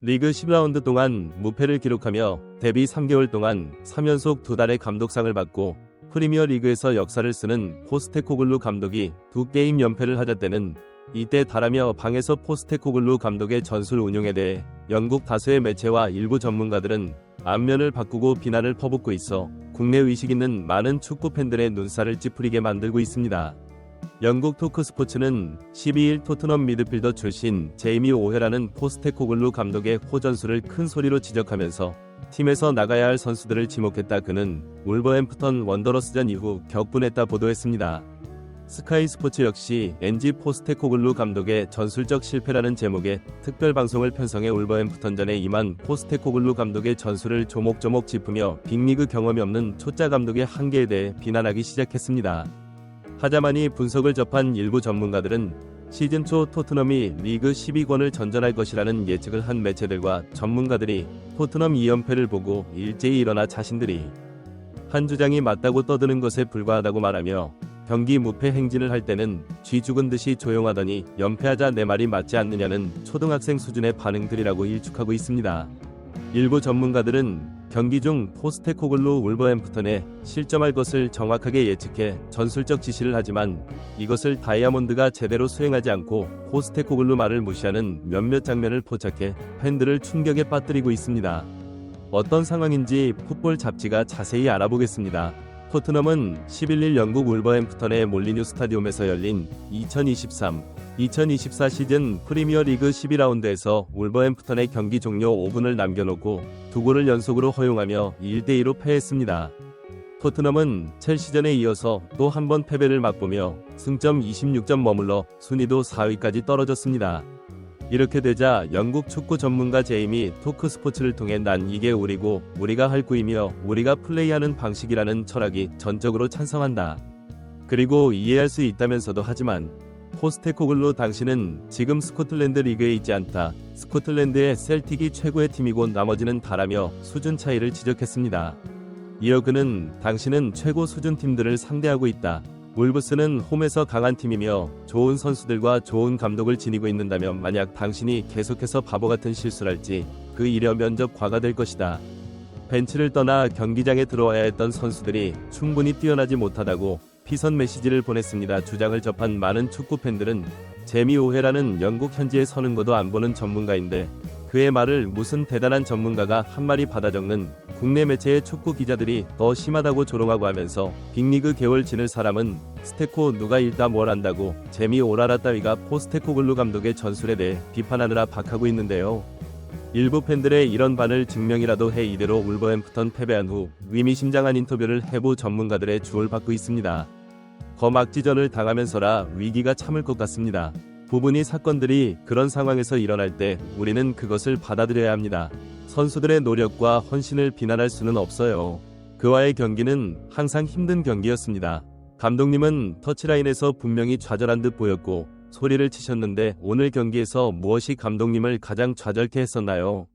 리그 10라운드 동안 무패를 기록하며 데뷔 3개월 동안 3연속 2달의 감독상을 받고 프리미어 리그에서 역사를 쓰는 포스테코글루 감독이 2게임 연패를 하자 때는 이때 달하며 방에서 포스테코글루 감독의 전술 운용에 대해 영국 다수의 매체와 일부 전문가들은 안면을 바꾸고 비난을 퍼붓고 있어 국내 의식 있는 많은 축구 팬들의 눈살을 찌푸리게 만들고 있습니다. 영국 토크스포츠는 12일 토트넘 미드필더 출신 제이미 오헤라는 포스테코글루 감독의 호전수를 큰 소리로 지적하면서 팀에서 나가야 할 선수들을 지목했다. 그는 울버햄프턴 원더러스전 이후 격분했다 보도했습니다. 스카이 스포츠 역시 엔지 포스테코글루 감독의 전술적 실패라는 제목의 특별 방송을 편성해 울버햄프턴전에 임한 포스테코글루 감독의 전술을 조목조목 짚으며 빅리그 경험이 없는 초짜 감독의 한계에 대해 비난하기 시작했습니다. 하자마니 분석을 접한 일부 전문가들은 시즌 초 토트넘이 리그 12권을 전전할 것이라는 예측을 한 매체들과 전문가들이 토트넘 2연패를 보고 일제히 일어나 자신들이 한 주장이 맞다고 떠드는 것에 불과하다고 말하며 경기 무패 행진을 할 때는 쥐 죽은 듯이 조용하더니 연패하자 내 말이 맞지 않느냐는 초등학생 수준의 반응들이라고 일축하고 있습니다. 일부 전문가들은 경기 중 포스테코글루 울버햄프턴에 실점할 것을 정확하게 예측해 전술적 지시를 하지만 이것을 다이아몬드가 제대로 수행하지 않고 포스테코글루 말을 무시하는 몇몇 장면을 포착해 팬들을 충격에 빠뜨리고 있습니다. 어떤 상황인지 풋볼 잡지가 자세히 알아보겠습니다. 토트넘은 11일 영국 울버햄프턴의 몰리뉴 스타디움에서 열린 2023-2024 시즌 프리미어 리그 12라운드에서 울버햄프턴의 경기 종료 5분을 남겨놓고 2골을 연속으로 허용하며 1대2로 패했습니다. 토트넘은 첼시전에 이어서 또 한 번 패배를 맛보며 승점 26점 머물러 순위도 4위까지 떨어졌습니다. 이렇게 되자 영국 축구 전문가 제이미 토크스포츠를 통해 난 이게 우리고 우리가 할 구이며 우리가 플레이하는 방식이라는 철학이 전적으로 찬성한다. 그리고 이해할 수 있다면서도 하지만 포스테코글루 당신은 지금 스코틀랜드 리그에 있지 않다. 스코틀랜드의 셀틱이 최고의 팀이고 나머지는 다라며 수준 차이를 지적했습니다. 이어 그는 당신은 최고 수준 팀들을 상대하고 있다. 울브스는 홈에서 강한 팀이며 좋은 선수들과 좋은 감독을 지니고 있는다면 만약 당신이 계속해서 바보같은 실수를 할지 그 일여 면접 과가될 것이다. 벤치를 떠나 경기장에 들어와야 했던 선수들이 충분히 뛰어나지 못하다고 피선 메시지를 보냈습니다. 주장을 접한 많은 축구 팬들은 제미 오헤라는 영국 현지에 서는 것도 안 보는 전문가인데 그의 말을 무슨 대단한 전문가가 한 마리 받아 적는 국내 매체의 축구 기자들이 더 심하다고 조롱하고 하면서 빅리그 개월 지낼 사람은 스테코 누가 읽다 뭘 안다고 제미 오라라 따위가 포스테코글루 감독의 전술에 대해 비판하느라 박하고 있는데요. 일부 팬들의 이런 반을 증명이라도 해 이대로 울버햄프턴 패배한 후 의미심장한 인터뷰를 해부 전문가들의 주를 받고 있습니다. 거막지전을 당하면서라 위기가 참을 것 같습니다. 부분이 사건들이 그런 상황에서 일어날 때 우리는 그것을 받아들여야 합니다. 선수들의 노력과 헌신을 비난할 수는 없어요. 그와의 경기는 항상 힘든 경기였습니다. 감독님은 터치라인에서 분명히 좌절한 듯 보였고 소리를 치셨는데 오늘 경기에서 무엇이 감독님을 가장 좌절케 했었나요?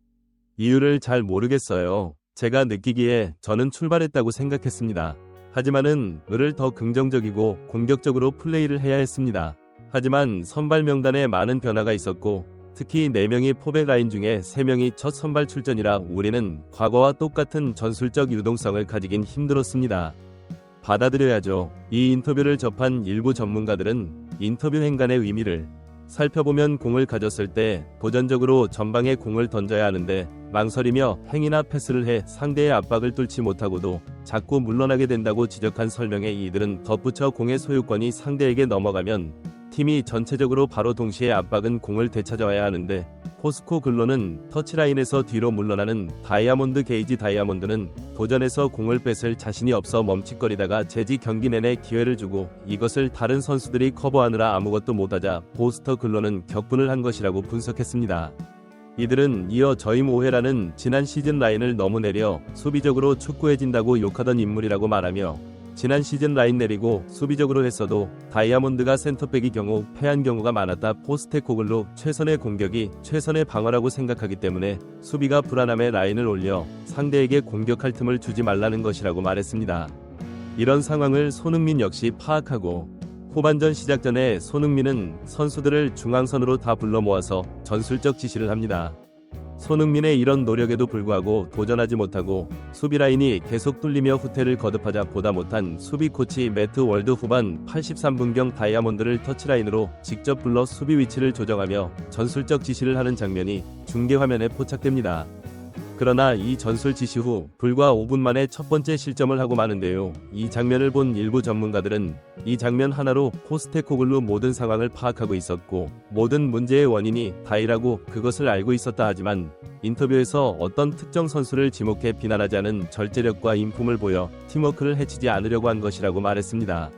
이유를 잘 모르겠어요. 제가 느끼기에 저는 출발했다고 생각했습니다. 하지만은 을을 더 긍정적이고 공격적으로 플레이를 해야 했습니다. 하지만 선발 명단에 많은 변화가 있었고 특히 4명이 포백 라인 중에 3명이 첫 선발 출전이라 우리는 과거와 똑같은 전술적 유동성을 가지긴 힘들었습니다. 받아들여야죠. 이 인터뷰를 접한 일부 전문가들은 인터뷰 행간의 의미를 살펴보면 공을 가졌을 때 도전적으로 전방에 공을 던져야 하는데 망설이며 행위나 패스를 해 상대의 압박을 뚫지 못하고도 자꾸 물러나게 된다고 지적한 설명에 이들은 덧붙여 공의 소유권이 상대에게 넘어가면 팀이 전체적으로 바로 동시에 압박은 공을 되찾아와야 하는데 포스코글루는 터치라인에서 뒤로 물러나는 다이아몬드 게이지 다이아몬드는 도전에서 공을 뺏을 자신이 없어 멈칫거리다가 재지 경기 내내 기회를 주고 이것을 다른 선수들이 커버하느라 아무것도 못하자 포스터글루는 격분을 한 것이라고 분석했습니다. 이들은 이어 저임 오헤라는 지난 시즌 라인을 너무 내려 수비적으로 축구해진다고 욕하던 인물이라고 말하며 지난 시즌 라인 내리고 수비적으로 했어도 다이아몬드가 센터백이 경우 패한 경우가 많았다. 포스테코글루 최선의 공격이 최선의 방어라고 생각하기 때문에 수비가 불안함에 라인을 올려 상대에게 공격할 틈을 주지 말라는 것이라고 말했습니다. 이런 상황을 손흥민 역시 파악하고 후반전 시작 전에 손흥민은 선수들을 중앙선으로 다 불러 모아서 전술적 지시를 합니다. 손흥민의 이런 노력에도 불구하고 도전하지 못하고 수비 라인이 계속 뚫리며 후퇴를 거듭하자 보다 못한 수비 코치 매트 월드 후반 83분경 다이아몬드를 터치라인으로 직접 불러 수비 위치를 조정하며 전술적 지시를 하는 장면이 중계화면에 포착됩니다. 그러나 이 전술 지시 후 불과 5분 만에 첫 번째 실점을 하고 마는데요. 이 장면을 본 일부 전문가들은 이 장면 하나로 포스테코글루 모든 상황을 파악하고 있었고 모든 문제의 원인이 다이라고 그것을 알고 있었다 하지만 인터뷰에서 어떤 특정 선수를 지목해 비난하지 않은 절제력과 인품을 보여 팀워크를 해치지 않으려고 한 것이라고 말했습니다.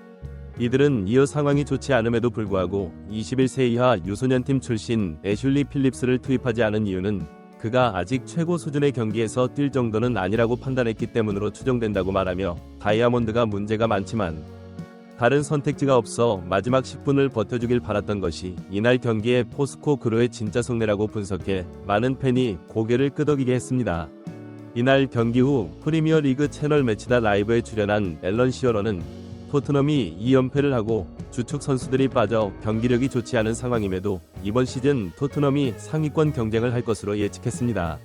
이들은 이어 상황이 좋지 않음에도 불구하고 21세 이하 유소년팀 출신 애슐리 필립스를 투입하지 않은 이유는 그가 아직 최고 수준의 경기에서 뛸 정도는 아니라고 판단했기 때문으로 추정된다고 말하며 다이아몬드가 문제가 많지만 다른 선택지가 없어 마지막 10분을 버텨주길 바랐던 것이 이날 경기의 포스코글루의 진짜 속내라고 분석해 많은 팬이 고개를 끄덕이게 했습니다. 이날 경기 후 프리미어리그 채널 매치다 라이브에 출연한 앨런 시어러는 토트넘이 2연패를 하고 주축 선수들이 빠져 경기력이 좋지 않은 상황임에도 이번 시즌 토트넘이 상위권 경쟁을 할 것으로 예측했습니다.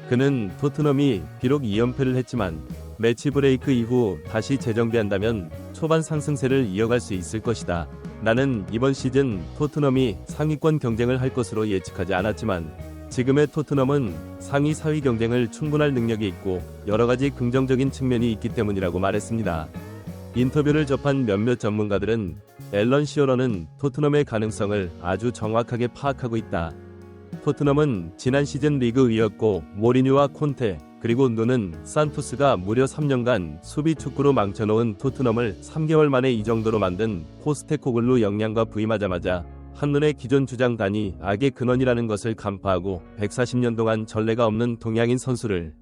그는 토트넘이 비록 2연패를 했지만 매치 브레이크 이후 다시 재정비한다면 초반 상승세를 이어갈 수 있을 것이다. 나는 이번 시즌 토트넘이 상위권 경쟁을 할 것으로 예측하지 않았지만 지금의 토트넘은 상위 4위 경쟁을 충분할 능력이 있고 여러가지 긍정적인 측면이 있기 때문이라고 말했습니다. 인터뷰를 접한 몇몇 전문가들은 앨런 시어러는 토트넘의 가능성을 아주 정확하게 파악하고 있다. 토트넘은 지난 시즌 리그 위였고 모리뉴와 콘테 그리고 누는 산토스가 무려 3년간 수비 축구로 망쳐놓은 토트넘을 3개월 만에 이 정도로 만든 포스테코글루 역량과 부임하자마자 한눈에 기존 주장단이 악의 근원이라는 것을 간파하고 140년 동안 전례가 없는 동양인 선수를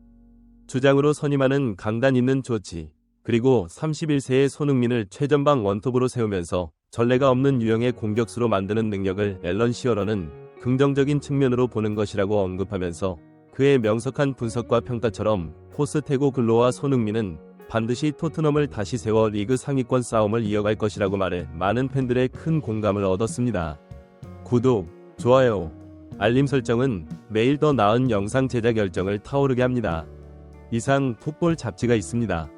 주장으로 선임하는 강단 있는 조치 그리고 31세의 손흥민을 최전방 원톱으로 세우면서 전례가 없는 유형의 공격수로 만드는 능력을 앨런 시어러는 긍정적인 측면으로 보는 것이라고 언급하면서 그의 명석한 분석과 평가처럼 포스테코글루와 손흥민은 반드시 토트넘을 다시 세워 리그 상위권 싸움을 이어갈 것이라고 말해 많은 팬들의 큰 공감을 얻었습니다. 구독, 좋아요, 알림 설정은 매일 더 나은 영상 제작 열정을 타오르게 합니다. 이상 풋볼 잡지가 있습니다.